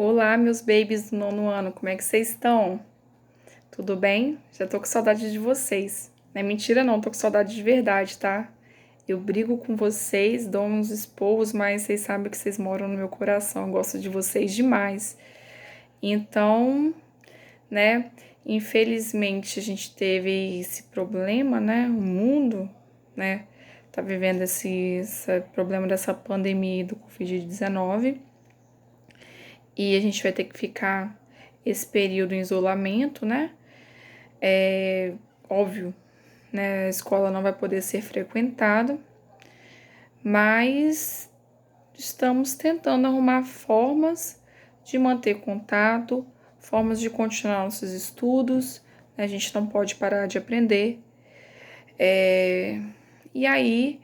Olá, meus babies do nono ano, como é que vocês estão? Tudo bem? Já tô com saudade de vocês. Não é mentira não, tô com saudade de verdade, tá? Eu brigo com vocês, dou uns esporros, mas vocês sabem que vocês moram no meu coração, eu gosto de vocês demais. Então, né, infelizmente a gente teve esse problema, né? O mundo, né, tá vivendo esse problema dessa pandemia do Covid-19. E a gente vai ter que ficar esse período em isolamento, né? É óbvio, né? A escola não vai poder ser frequentada, mas estamos tentando arrumar formas de manter contato, formas de continuar nossos estudos. Né? A gente não pode parar de aprender. E aí,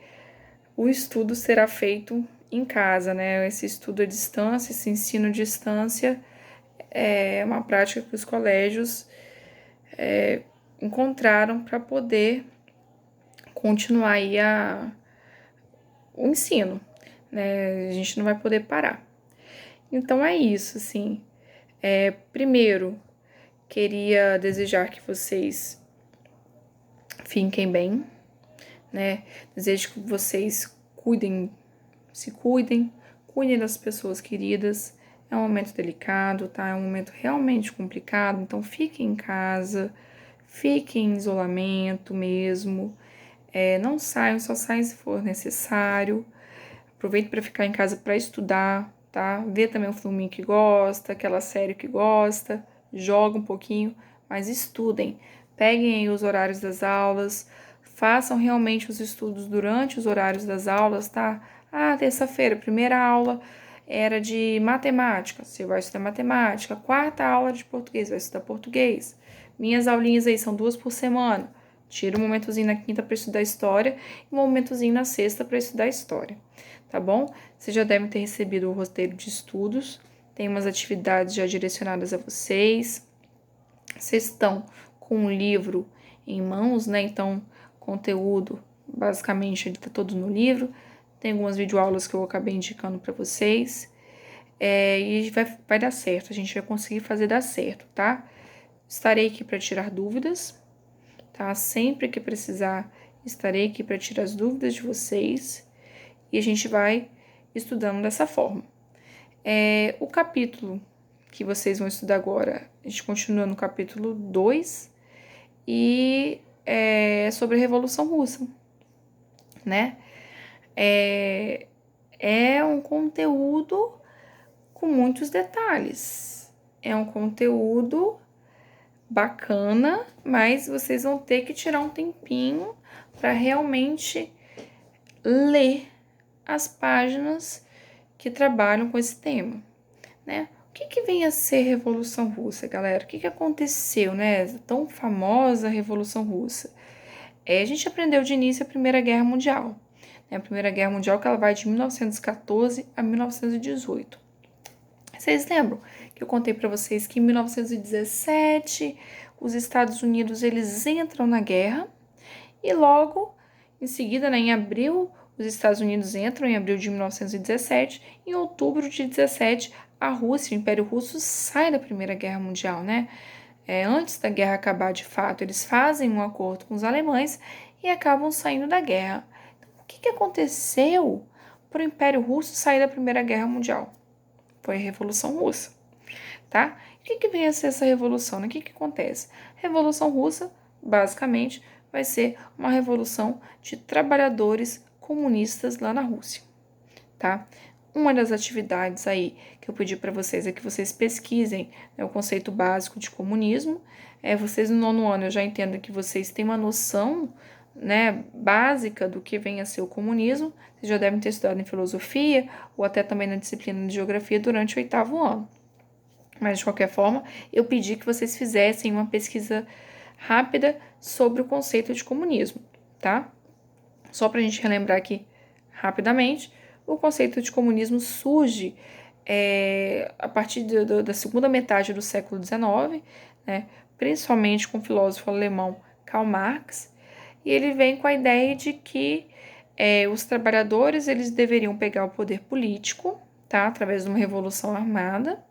o estudo será feito em casa, né? Esse estudo à distância, esse ensino à distância é uma prática que os colégios encontraram para poder continuar aí o ensino, né? A gente não vai poder parar. Então é isso, assim. Primeiro, queria desejar que vocês fiquem bem, né? Desejo que vocês cuidem das pessoas queridas. É um momento delicado, tá? É um momento realmente complicado, então fiquem em casa, fiquem em isolamento mesmo. Não saiam, só saiam se for necessário. Aproveite para ficar em casa para estudar, tá? Vê também o filminho que gosta, aquela série que gosta, joga um pouquinho, mas estudem. Peguem aí os horários das aulas, façam realmente os estudos durante os horários das aulas, tá? Ah, terça-feira, primeira aula era de matemática, você vai estudar matemática. Quarta aula de português, vai estudar português. Minhas aulinhas aí são 2 por semana. Tira um momentozinho na quinta para estudar história e um momentozinho na sexta para estudar história, tá bom? Vocês já devem ter recebido o roteiro de estudos, tem umas atividades já direcionadas a vocês. Vocês estão com o livro em mãos, né? Então, conteúdo basicamente ele tá todo no livro. Tem algumas videoaulas que eu acabei indicando para vocês. E vai dar certo, a gente vai conseguir fazer dar certo, tá? Estarei aqui para tirar dúvidas, tá? Sempre que precisar, estarei aqui para tirar as dúvidas de vocês e a gente vai estudando dessa forma. O capítulo que vocês vão estudar agora, a gente continua no capítulo 2 e é sobre a Revolução Russa, né? É um conteúdo com muitos detalhes. É um conteúdo bacana, mas vocês vão ter que tirar um tempinho para realmente ler as páginas que trabalham com esse tema, né? O que vem a ser Revolução Russa, galera? O que aconteceu, né? Tão famosa Revolução Russa. A gente aprendeu de início a Primeira Guerra Mundial. Né? A Primeira Guerra Mundial que ela vai de 1914 a 1918. Vocês lembram que eu contei para vocês que em 1917 os Estados Unidos eles entram na guerra e logo em seguida, né, em abril, os Estados Unidos entram em abril de 1917. Em outubro de 17, a Rússia, o Império Russo, sai da Primeira Guerra Mundial, né? Antes da guerra acabar de fato, eles fazem um acordo com os alemães e acabam saindo da guerra. Então, o que aconteceu para o Império Russo sair da Primeira Guerra Mundial? Foi a Revolução Russa, tá? O que vem a ser essa revolução? Né? O que acontece? A Revolução Russa, basicamente, vai ser uma revolução de trabalhadores comunistas lá na Rússia, tá? Uma das atividades aí que eu pedi para vocês é que vocês pesquisem, né, o conceito básico de comunismo. Vocês no nono ano, eu já entendo que vocês têm uma noção, né, básica do que vem a ser o comunismo. Vocês já devem ter estudado em filosofia ou até também na disciplina de geografia durante o 8º ano. Mas, de qualquer forma, eu pedi que vocês fizessem uma pesquisa rápida sobre o conceito de comunismo, tá? Só para a gente relembrar aqui rapidamente, o conceito de comunismo surge a partir da segunda metade do século XIX, né? Principalmente com o filósofo alemão Karl Marx, e ele vem com a ideia de que os trabalhadores eles deveriam pegar o poder político, tá? Através de uma revolução armada,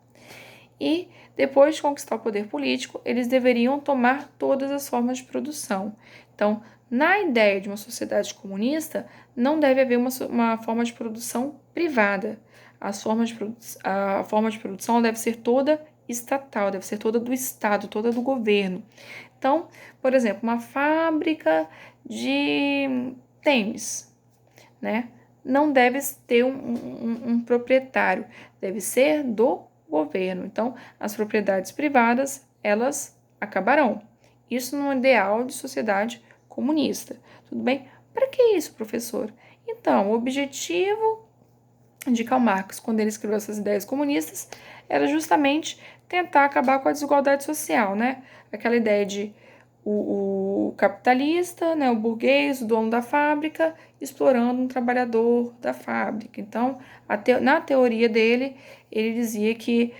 e depois de conquistar o poder político, eles deveriam tomar todas as formas de produção. Então, na ideia de uma sociedade comunista, não deve haver uma forma de produção privada. A forma de produção deve ser toda estatal, deve ser toda do Estado, toda do governo. Então, por exemplo, uma fábrica de tênis, né? Não deve ter um proprietário, deve ser do governo. Então, as propriedades privadas, elas acabarão. Isso no ideal de sociedade comunista. Tudo bem? Para que isso, professor? Então, o objetivo de Karl Marx, quando ele escreveu essas ideias comunistas, era justamente tentar acabar com a desigualdade social, né? Aquela ideia de o capitalista, né, o burguês, o dono da fábrica, explorando um trabalhador da fábrica. Então, na teoria dele, ele dizia que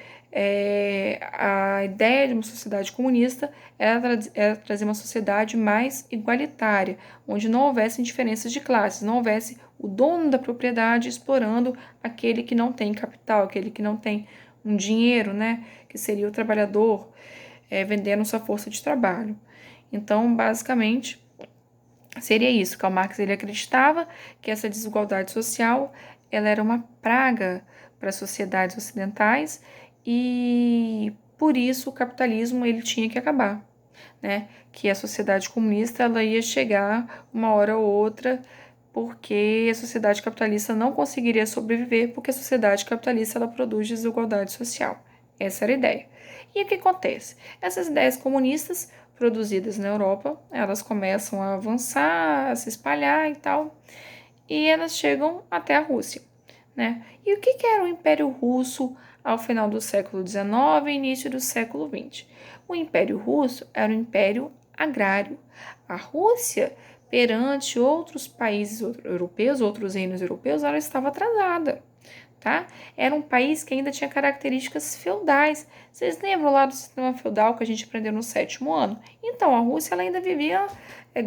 a ideia de uma sociedade comunista era trazer uma sociedade mais igualitária, onde não houvesse diferenças de classes, não houvesse o dono da propriedade explorando aquele que não tem capital, aquele que não tem um dinheiro, né, que seria o trabalhador, vendendo sua força de trabalho. Então, basicamente, seria isso. Karl Marx ele acreditava que essa desigualdade social ela era uma praga para as sociedades ocidentais e por isso o capitalismo ele tinha que acabar, né? Que a sociedade comunista ela ia chegar uma hora ou outra porque a sociedade capitalista não conseguiria sobreviver porque a sociedade capitalista ela produz desigualdade social. Essa era a ideia. E o que acontece? Essas ideias comunistas produzidas na Europa, elas começam a avançar, a se espalhar e tal, e elas chegam até a Rússia, né? E o que era o Império Russo ao final do século XIX e início do século XX? O Império Russo era um império agrário. A Rússia, perante outros países europeus, outros reinos europeus, ela estava atrasada. Tá? Era um país que ainda tinha características feudais. Vocês lembram lá do sistema feudal que a gente aprendeu no 7º ano? Então, a Rússia ela ainda vivia,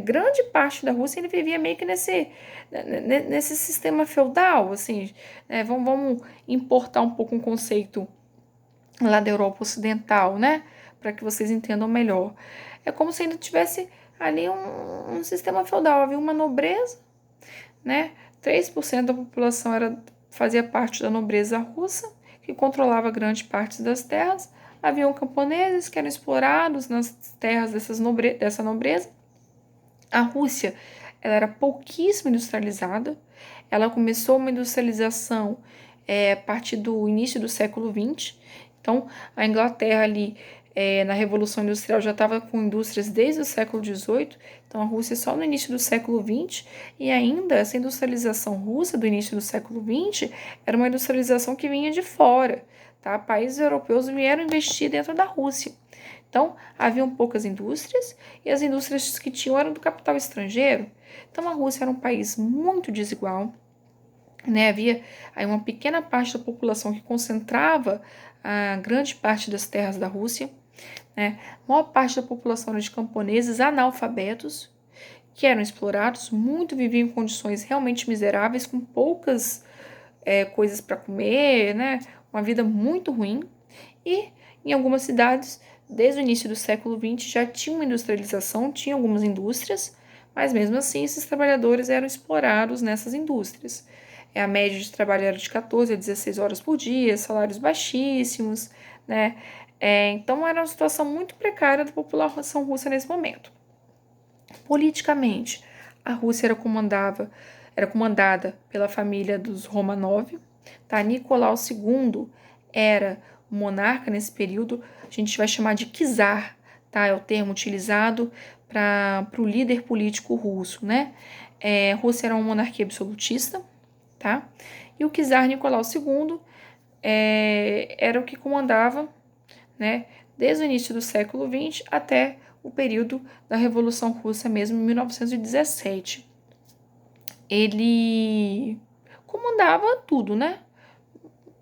grande parte da Rússia ainda vivia meio que nesse sistema feudal, assim, né? Vamos importar um pouco um conceito lá da Europa Ocidental, né? Para que vocês entendam melhor. É como se ainda tivesse ali um sistema feudal, havia uma nobreza, né? 3% da população fazia parte da nobreza russa, que controlava grande parte das terras. Haviam camponeses que eram explorados nas terras dessa nobreza. A Rússia ela era pouquíssimo industrializada. Ela começou uma industrialização a partir do início do século XX. Então, a Inglaterra ali na Revolução Industrial já estava com indústrias desde o século XVIII, então a Rússia só no início do século XX, e ainda essa industrialização russa do início do século XX era uma industrialização que vinha de fora, tá? Países europeus vieram investir dentro da Rússia. Então, haviam poucas indústrias, e as indústrias que tinham eram do capital estrangeiro. Então, a Rússia era um país muito desigual, né? Havia aí uma pequena parte da população que concentrava a grande parte das terras da Rússia, né? A maior parte da população era de camponeses analfabetos, que eram explorados, muito viviam em condições realmente miseráveis, com poucas coisas para comer, né? Uma vida muito ruim. E em algumas cidades, desde o início do século XX, já tinha uma industrialização, tinha algumas indústrias, mas mesmo assim esses trabalhadores eram explorados nessas indústrias. A média de trabalho era de 14 a 16 horas por dia, salários baixíssimos, né? Então era uma situação muito precária da população russa nesse momento. Politicamente, a Rússia era comandada pela família dos Romanov, tá? Nicolau II era o monarca nesse período, a gente vai chamar de czar, tá? É o termo utilizado para o líder político russo, né? A Rússia era uma monarquia absolutista, tá? E o czar Nicolau II era o que comandava, né, desde o início do século XX até o período da Revolução Russa mesmo, em 1917. Ele comandava tudo, né?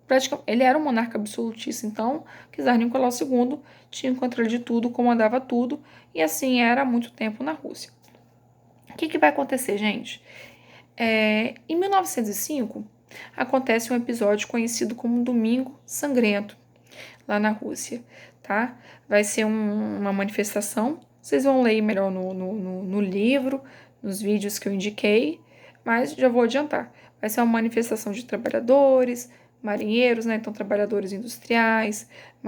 Praticamente, ele era um monarca absolutista, então czar Nicolau II tinha o controle de tudo, comandava tudo, e assim era há muito tempo na Rússia. O que vai acontecer, gente? Em 1905, acontece um episódio conhecido como Domingo Sangrento. lá na Rússia, tá? Vai ser uma manifestação, vocês vão ler melhor no livro, nos vídeos que eu indiquei, mas já vou adiantar. Vai ser uma manifestação de trabalhadores, marinheiros, né? Então, trabalhadores industriais,